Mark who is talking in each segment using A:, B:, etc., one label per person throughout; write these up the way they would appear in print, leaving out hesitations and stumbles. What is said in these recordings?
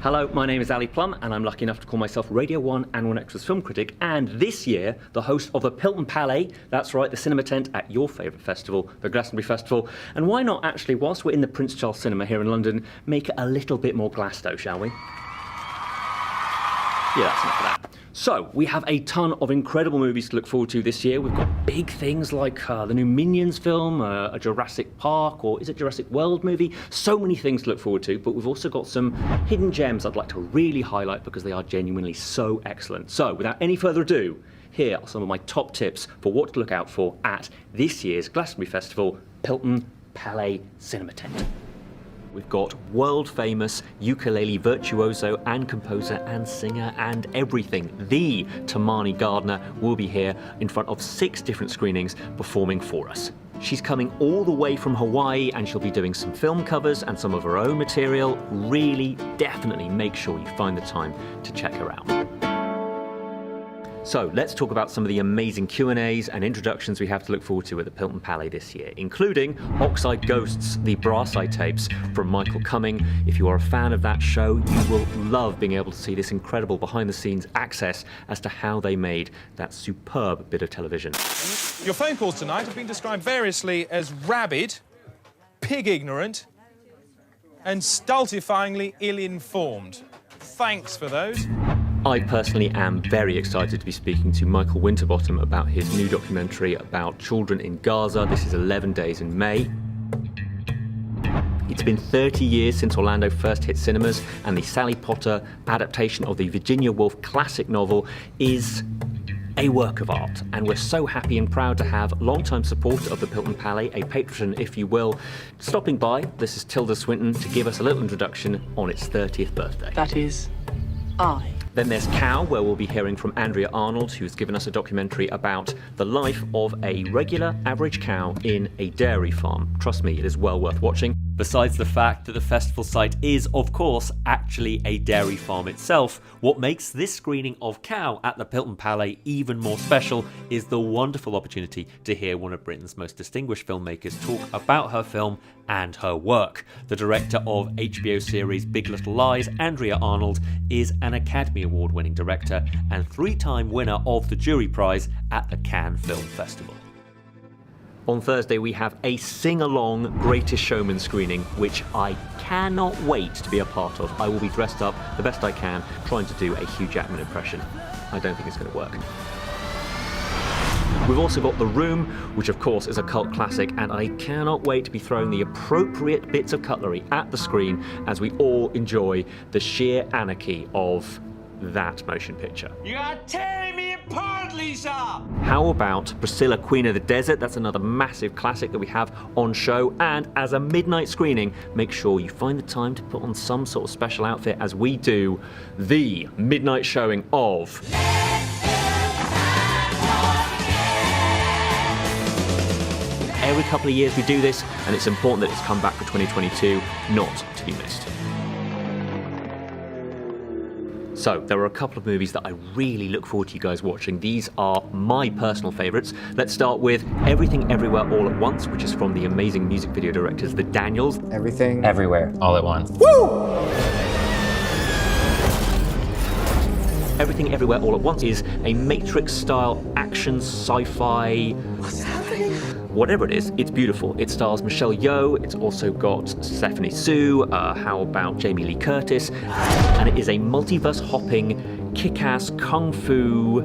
A: Hello, my name is Plumb, and I'm lucky enough to call myself Radio 1 and 1Extra's film critic, and this year, the host of the Pilton Palau, that's right, the cinema tent at your favourite festival, the Glastonbury Festival. And why not actually, whilst we're in the Prince Charles Cinema here in London, make it a little bit more Glasto, shall we? Yeah, that's enough of that. So, we have a ton of incredible movies to look forward to this year. We've got big things like the new Minions film, a Jurassic Park, or is it Jurassic World movie? So many things to look forward to, but we've also got some hidden gems I'd like to really highlight because they are genuinely so excellent. So, without any further ado, here are some of my top tips for what to look out for at this year's Glastonbury Festival Pilton Palau Cinema Tent. We've got world-famous ukulele virtuoso and composer and singer and everything. The Tamani Gardner will be here in front of 6 different screenings performing for us. She's coming all the way from Hawaii and she'll be doing some film covers and some of her own material. Really, definitely make sure you find the time to check her out. So let's talk about some of the amazing Q&As and introductions we have to look forward to at the Pilton Palau this year, including Oxide Ghosts, the Brasseye tapes from Michael Cumming. If you are a fan of that show, you will love being able to see this incredible behind-the-scenes access as to how they made that superb bit of television.
B: Your phone calls tonight have been described variously as rabid, pig-ignorant, and stultifyingly ill-informed. Thanks for those.
A: I personally am very excited to be speaking to Michael Winterbottom about his new documentary about children in Gaza. This is 11 Days in May. It's been 30 years since Orlando first hit cinemas, and the Sally Potter adaptation of the Virginia Woolf classic novel is a work of art, and we're so happy and proud to have longtime supporter of the Pilton Palau, a patron if you will, stopping by. This is Tilda Swinton to give us a little introduction on its 30th birthday.
C: That is I.
A: Then there's Cow, where we'll be hearing from Andrea Arnold, who's given us a documentary about the life of a regular, average cow in a dairy farm. Trust me, it is well worth watching. Besides the fact that the festival site is, of course, actually a dairy farm itself, what makes this screening of Cow at the Pilton Palau even more special is the wonderful opportunity to hear one of Britain's most distinguished filmmakers talk about her film and her work. The director of HBO series Big Little Lies, Andrea Arnold, is an Academy Award-winning director and 3-time winner of the jury prize at the Cannes Film Festival. On Thursday, we have a sing-along Greatest Showman screening, which I cannot wait to be a part of. I will be dressed up the best I can, trying to do a Hugh Jackman impression. I don't think it's going to work. We've also got The Room, which of course is a cult classic, and I cannot wait to be throwing the appropriate bits of cutlery at the screen as we all enjoy the sheer anarchy of that motion picture.
D: You are tearing me apart, Lisa!
A: How about Priscilla, Queen of the Desert? That's another massive classic that we have on show. And as a midnight screening, make sure you find the time to put on some sort of special outfit as we do the midnight showing of every couple of years we do this, and it's important that it's come back for 2022, not to be missed. So, there are a couple of movies that I really look forward to you guys watching. These are my personal favourites. Let's start with Everything Everywhere All at Once, which is from the amazing music video directors, the Daniels.
E: Everything Everywhere All at Once.
A: Woo! Everything Everywhere All at Once is a Matrix-style action sci-fi.
C: What's happening?
A: Whatever it is, it's beautiful. It stars Michelle Yeoh, it's also got Stephanie Su, how about Jamie Lee Curtis, and it is a multiverse-hopping, kick-ass kung fu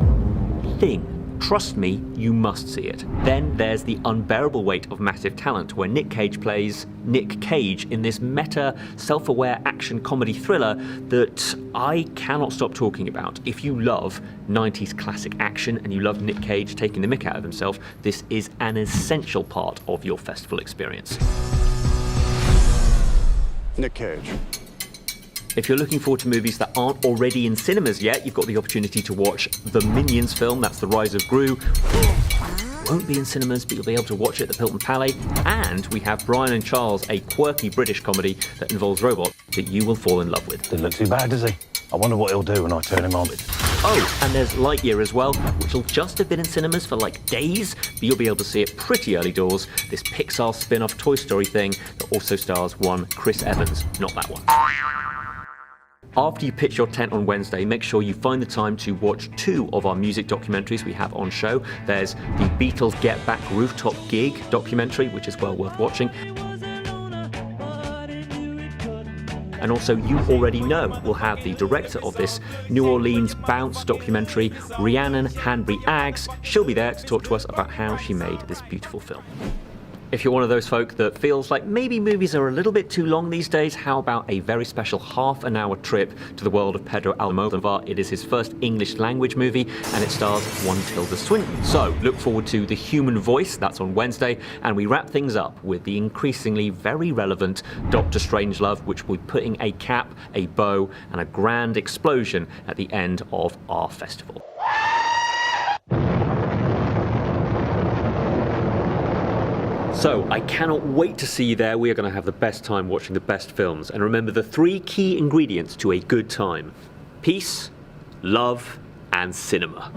A: thing. Trust me, you must see it. Then there's The Unbearable Weight of Massive Talent, where Nick Cage plays Nick Cage in this meta, self-aware action comedy thriller that I cannot stop talking about. If you love 90s classic action and you love Nick Cage taking the mick out of himself, this is an essential part of your festival experience.
F: Nick Cage.
A: If you're looking forward to movies that aren't already in cinemas yet, you've got the opportunity to watch the Minions film, that's The Rise of Gru. Won't be in cinemas, but you'll be able to watch it at the Pilton Palau. And we have Brian and Charles, a quirky British comedy that involves robots that you will fall in love with.
F: Didn't look too bad, does he? I wonder what he'll do when I turn him on.
A: Oh, and there's Lightyear as well, which will just have been in cinemas for like days, but you'll be able to see it pretty early doors. This Pixar spin-off Toy Story thing that also stars one Chris Evans, not that one. After you pitch your tent on Wednesday, make sure you find the time to watch 2 of our music documentaries we have on show. There's the Beatles Get Back Rooftop Gig documentary, which is well worth watching. And also, you already know we'll have the director of this New Orleans Bounce documentary, Rhiannon Hanbury-Aggs. She'll be there to talk to us about how she made this beautiful film. If you're one of those folk that feels like maybe movies are a little bit too long these days, how about a very special half-an-hour trip to the world of Pedro Almodovar? It is his first English language movie, and it stars one Tilda Swinton. So look forward to The Human Voice, that's on Wednesday, and we wrap things up with the increasingly very relevant Doctor Strangelove, which will be putting a cap, a bow, and a grand explosion at the end of our festival. So, I cannot wait to see you there. We are going to have the best time watching the best films. And remember the 3 key ingredients to a good time: peace, love, and cinema.